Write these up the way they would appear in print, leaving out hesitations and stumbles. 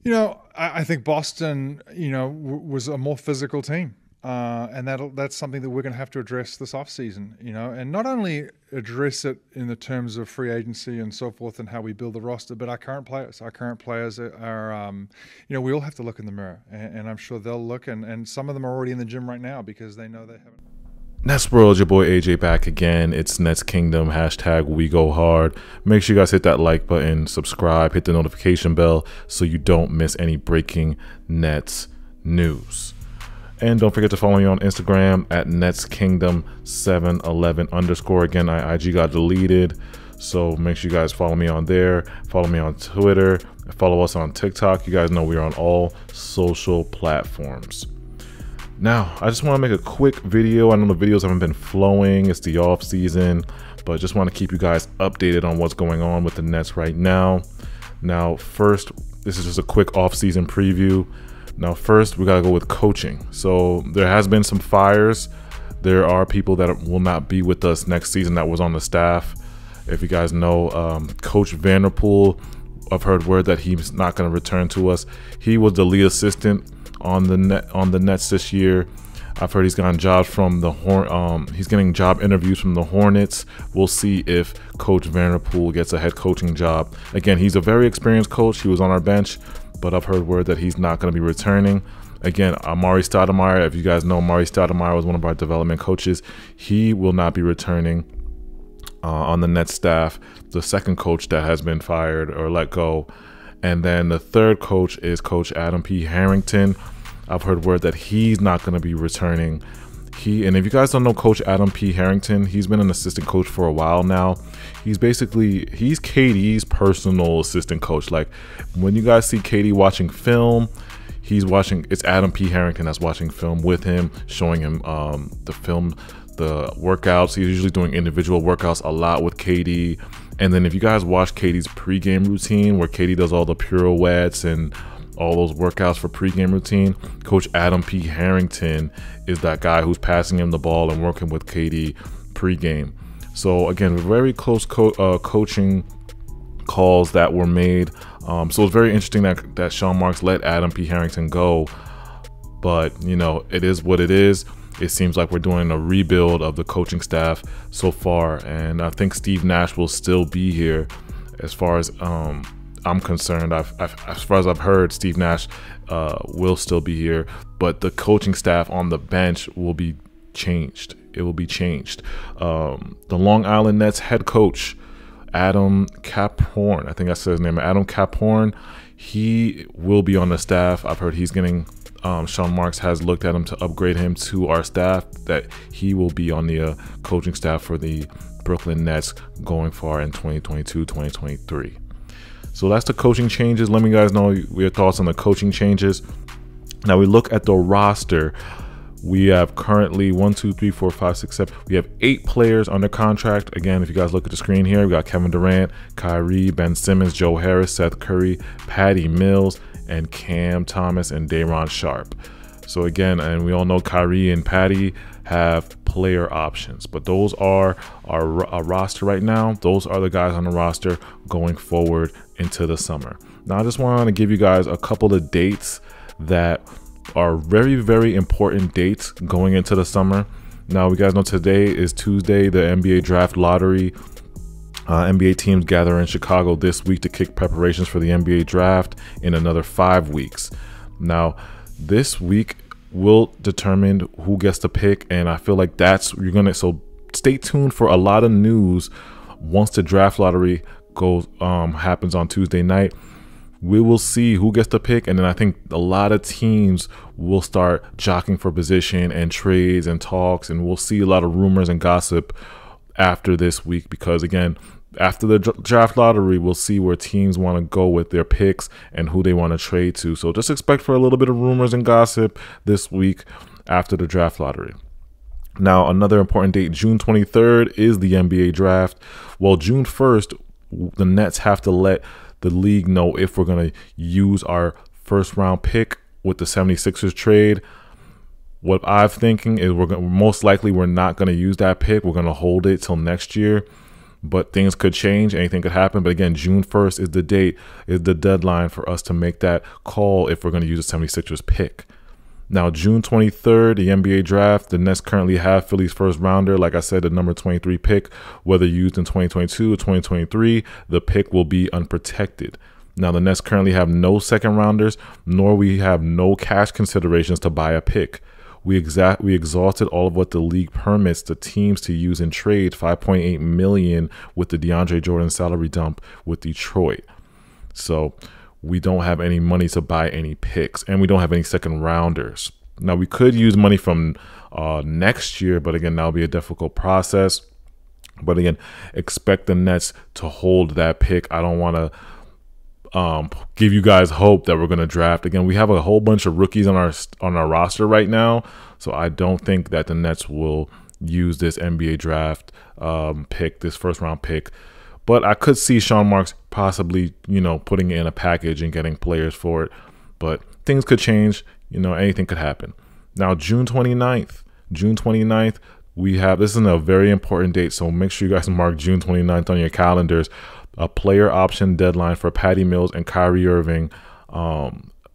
I think Boston, was a more physical team. And that's something that we're going to have to address this offseason, and not only address it in the terms of free agency and so forth and how we build the roster, but our current players. Our current players are, we all have to look in the mirror, and I'm sure they'll look, and some of them are already in the gym right now because they know they haven't. Nets World, your boy AJ back again. It's Nets Kingdom, hashtag we go hard. Make sure you guys hit that like button, subscribe, hit the notification bell so you don't miss any breaking Nets news. And don't forget to follow me on Instagram at NetsKingdom711_. Again, IG got deleted, so make sure you guys follow me on there. Follow me on Twitter. Follow us on TikTok. You guys know we're on all social platforms. Now, I just want to make a quick video. I know the videos haven't been flowing. It's the off season, but just want to keep you guys updated on what's going on with the Nets right now. Now, first, this is just a quick off season preview. Now, first, we got to go with coaching. So there has been some fires. There are people that will not be with us next season that was on the staff. If you guys know, Coach Vanderpool, I've heard word that he's not going to return to us. He was the lead assistant on the Nets this year. I've heard he's gotten jobs from the he's getting job interviews from the Hornets. We'll see if Coach Vanderpool gets a head coaching job. Again, he's a very experienced coach. He was on our bench, but I've heard word that he's not going to be returning. Again, Amari Stoudemire, if you guys know, Amari Stoudemire was one of our development coaches. He will not be returning on the Nets staff. The second coach that has been fired or let go. And then the third coach is Coach Adam P. Harrington. I've heard word that he's not going to be returning. And if you guys don't know Coach Adam P. Harrington, he's been an assistant coach for a while now. He's KD's personal assistant coach. Like when you guys see KD watching film, it's Adam P. Harrington that's watching film with him, showing him the workouts. He's usually doing individual workouts a lot with KD. And then if you guys watch KD's pregame routine, where KD does all the pirouettes and all those workouts for pregame routine, Coach Adam P. Harrington is that guy who's passing him the ball and working with KD pregame. So again, very close coaching calls that were made. So it's very interesting that Sean Marks let Adam P. Harrington go, but it is what it is. It seems like we're doing a rebuild of the coaching staff so far, and I think Steve Nash will still be here. As far as I'm concerned, as far as I've heard, Steve Nash will still be here, but the coaching staff on the bench will be changed. It will be changed. The Long Island Nets head coach, Adam Caphorn, I think I said his name, Adam Caphorn, he will be on the staff. I've heard he's getting Sean Marks has looked at him to upgrade him to our staff, that he will be on the coaching staff for the Brooklyn Nets going far in 2022-2023. So that's the coaching changes. Let me guys know your thoughts on the coaching changes. Now we look at the roster. We have currently 1, 2, 3, 4, 5, 6, 7. We have 8 players under contract. Again, if you guys look at the screen here, we got Kevin Durant, Kyrie, Ben Simmons, Joe Harris, Seth Curry, Patty Mills, and Cam Thomas and Day'Ron Sharpe. So again, and we all know Kyrie and Patty have player options, but those are our roster right now. Those are the guys on the roster going forward into the summer. Now I just want to give you guys a couple of dates that are very, very important dates going into the summer. Now, you guys know today is Tuesday, the NBA draft lottery. NBA teams gather in Chicago this week to kick preparations for the NBA draft in another 5 weeks. Now, this week will determine who gets the pick, and I feel like so stay tuned for a lot of news once the draft lottery happens on Tuesday night. We will see who gets the pick, and then I think a lot of teams will start jockeying for position and trades and talks, and we'll see a lot of rumors and gossip after this week, because again, after the draft lottery, we'll see where teams want to go with their picks and who they want to trade to. So just expect for a little bit of rumors and gossip this week after the draft lottery. Now, another important date, June 23rd is the NBA draft. Well, June 1st, the Nets have to let the league know if we're going to use our first round pick with the 76ers trade. What I'm thinking is most likely we're not going to use that pick. We're going to hold it till next year. but things could change. Anything could happen. But again, June 1st is the date, is the deadline for us to make that call if we're going to use a 76ers pick. Now, June 23rd, the NBA draft, the Nets currently have Philly's first rounder. Like I said, the number 23 pick, whether used in 2022 or 2023, the pick will be unprotected. Now, the Nets currently have no second rounders, nor we have no cash considerations to buy a pick. We exhausted all of what the league permits the teams to use in trade, $5.8 million with the DeAndre Jordan salary dump with Detroit. So we don't have any money to buy any picks, and we don't have any second rounders. Now, we could use money from next year, but again, that'll be a difficult process. But again, expect the Nets to hold that pick. I don't want to give you guys hope that we're going to draft. Again, we have a whole bunch of rookies on our roster right now, so I don't think that the Nets will use this NBA draft pick, this first round pick. But I could see Sean Marks possibly, putting in a package and getting players for it. But things could change. Anything could happen. Now, June 29th, we have, this is a very important date, so make sure you guys mark June 29th on your calendars. A player option deadline for Patty Mills and Kyrie Irving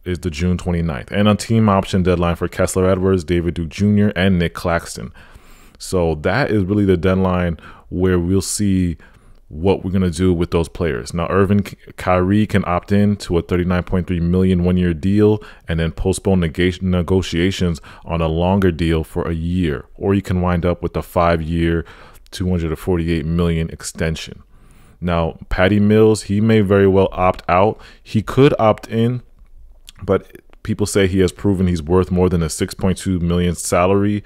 is the June 29th. And a team option deadline for Kessler Edwards, David Duke Jr., and Nick Claxton. So that is really the deadline where we'll see what we're going to do with those players. Now, Kyrie can opt in to a $39.3 million one-year deal and then postpone negotiations on a longer deal for a year. Or you can wind up with a 5-year, $248 million extension. Now, Patty Mills, he may very well opt out. He could opt in, but people say he has proven he's worth more than a $6.2 million salary.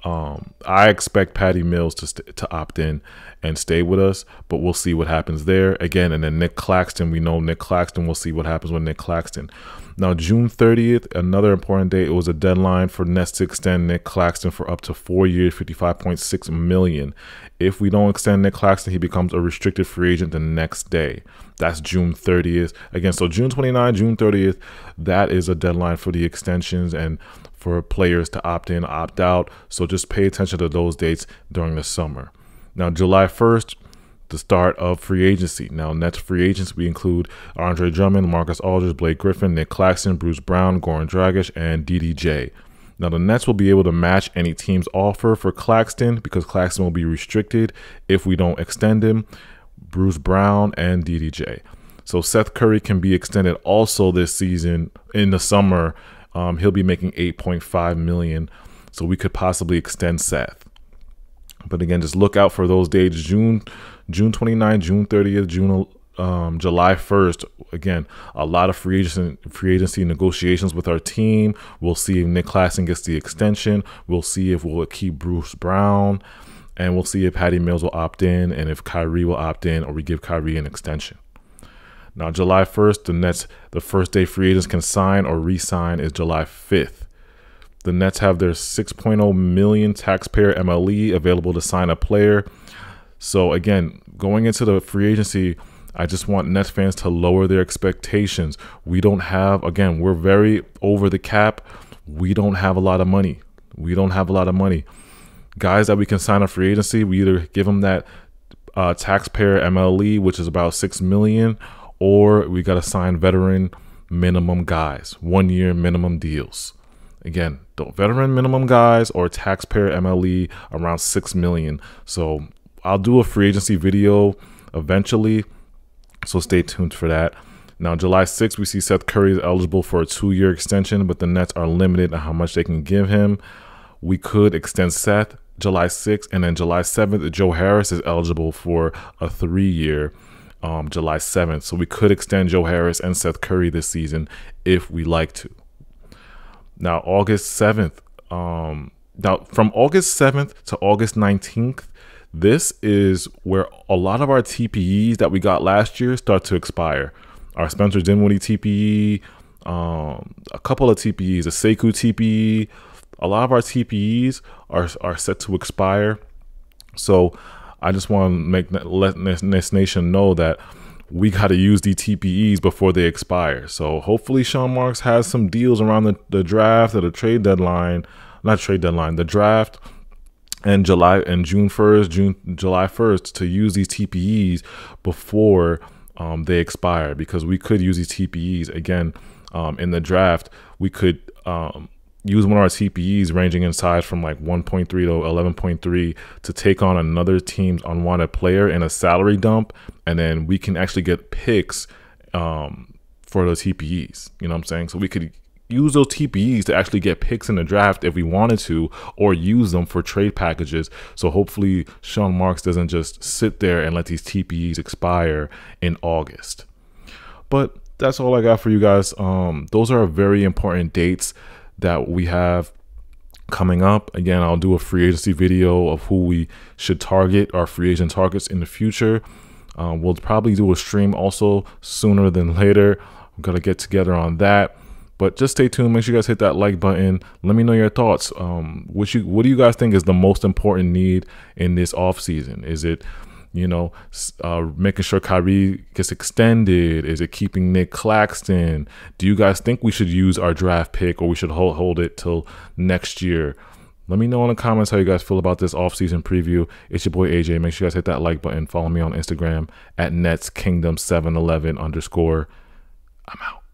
I expect Patty Mills to opt in and stay with us, but we'll see what happens there. Again, and then Nick Claxton, we know Nick Claxton, we'll see what happens with Nick Claxton. Now, June 30th, another important date, it was a deadline for Nets to extend Nick Claxton for up to 4 years, $55.6 million. If we don't extend Nick Claxton, he becomes a restricted free agent the next day. That's June 30th. Again, so June 29th, June 30th, that is a deadline for the extensions and for players to opt in, opt out. So just pay attention to those dates during the summer. Now, July 1st, the start of free agency. Now, Nets free agents, we include Andre Drummond, Marcus Aldridge, Blake Griffin, Nick Claxton, Bruce Brown, Goran Dragic, and DDJ. Now, the Nets will be able to match any team's offer for Claxton because Claxton will be restricted if we don't extend him, Bruce Brown, and DDJ. So Seth Curry can be extended also this season in the summer. He'll be making $8.5 million, so we could possibly extend Seth. But again, just look out for those dates: June 29th, June 30th, July 1st. Again, a lot of free agency negotiations with our team. We'll see if Nick Claxton gets the extension. We'll see if we'll keep Bruce Brown, and we'll see if Patty Mills will opt in and if Kyrie will opt in or we give Kyrie an extension. Now, July 1st, the Nets, the first day free agents can sign or re-sign is July 5th. The Nets have their $6.0 million taxpayer MLE available to sign a player. So again, going into the free agency, I just want Nets fans to lower their expectations. We don't have, again, we're very over the cap. We don't have a lot of money. Guys that we can sign a free agency, we either give them that taxpayer MLE, which is about $6 million, or we got to sign veteran minimum guys, 1 year minimum deals. Again, the veteran minimum guys or taxpayer MLE around $6 million. So I'll do a free agency video eventually, so stay tuned for that. Now, July 6th, we see Seth Curry is eligible for a 2-year extension, but the Nets are limited on how much they can give him. We could extend Seth July 6th, and then July 7th, Joe Harris is eligible for a 3-year July 7th. So we could extend Joe Harris and Seth Curry this season if we like to. Now, August 7th, from August 7th to August 19th, this is where a lot of our TPEs that we got last year start to expire. Our Spencer Dinwiddie TPE, a couple of TPEs, a Sekou TPE, a lot of our TPEs are set to expire. So I just want to let Nets Nation know that we got to use the TPEs before they expire. So hopefully Sean Marks has some deals around the draft or the trade deadline, the draft. and July and July 1st to use these TPEs before they expire, because we could use these TPEs again in the draft. We could use one of our TPEs ranging in size from like 1.3 to 11.3 to take on another team's unwanted player in a salary dump, and then we can actually get picks for those TPEs. You know what I'm saying? So we could use those TPEs to actually get picks in the draft if we wanted to, or use them for trade packages. So hopefully Sean Marks doesn't just sit there and let these TPEs expire in August. But that's all I got for you guys. Those are very important dates that we have coming up. Again, I'll do a free agency video of who we should target, our free agent targets in the future. We'll probably do a stream also sooner than later. I'm going to get together on that. But just stay tuned. Make sure you guys hit that like button. Let me know your thoughts. What do you guys think is the most important need in this offseason? Is it, making sure Kyrie gets extended? Is it keeping Nick Claxton? Do you guys think we should use our draft pick, or we should hold it till next year? Let me know in the comments how you guys feel about this offseason preview. It's your boy AJ. Make sure you guys hit that like button. Follow me on Instagram at NetsKingdom711_. I'm out.